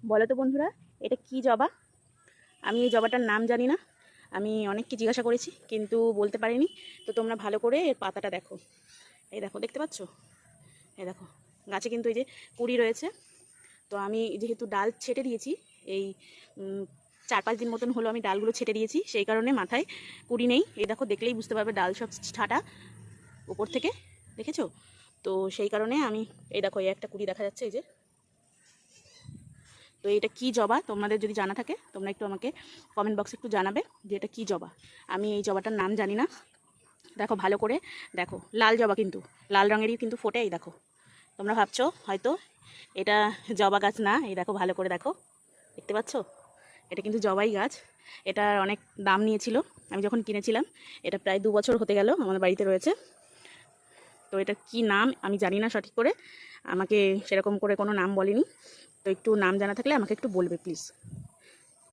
বলো তো বন্ধুরা, এটা কি জবা? আমি এই জবাটার নাম জানি না। আমি অনেককে জিজ্ঞাসা করেছি কিন্তু বলতে পারিনি। তো তোমরা ভালো করে এর পাতাটা দেখো। এই দেখো, দেখতে পাচ্ছ? এই দেখো, গাছে কিন্তু এই যে কুড়ি রয়েছে। তো আমি যেহেতু ডাল ছেটে দিয়েছি, এই 4-5 দিন মতন হলো আমি ডালগুলো ছেটে দিয়েছি, সেই কারণে মাথায় কুড়ি নেই। এই দেখো, দেখলেই বুঝতে পারবে ডাল সব ছাটা উপর থেকে, দেখেছো? তো সেই কারণে আমি, এই দেখো, এই একটা কুড়ি দেখা যাচ্ছে, এই যে। তো এটা কি জবা তোমাদের যদি জানা থাকে তোমরা একটু আমাকে কমেন্ট বক্সে একটু জানাবে যে এটা কি জবা। আমি এই জবাটার নাম জানি না। দেখো ভালো করে দেখো, লাল জবা, কিন্তু লাল রঙেরই কিন্তু ফোটে। এই দেখো, তোমরা ভাবছো হয়তো এটা জবা গাছ না। এই দেখো, ভালো করে দেখো, দেখতে পাচ্ছো? এটা কিন্তু জবাই গাছ। এটার অনেক দাম নিয়েছিল আমি যখন কিনেছিলাম। এটা প্রায় 2 বছর হতে গেল আমাদের বাড়িতে রয়েছে। তো এটা কি নাম আমি জানি না সঠিক করে, আমাকে সেরকম করে কোনো নাম বলেনি। তো একটু নাম জানা থাকলে আমাকে একটু বলবে প্লিজ।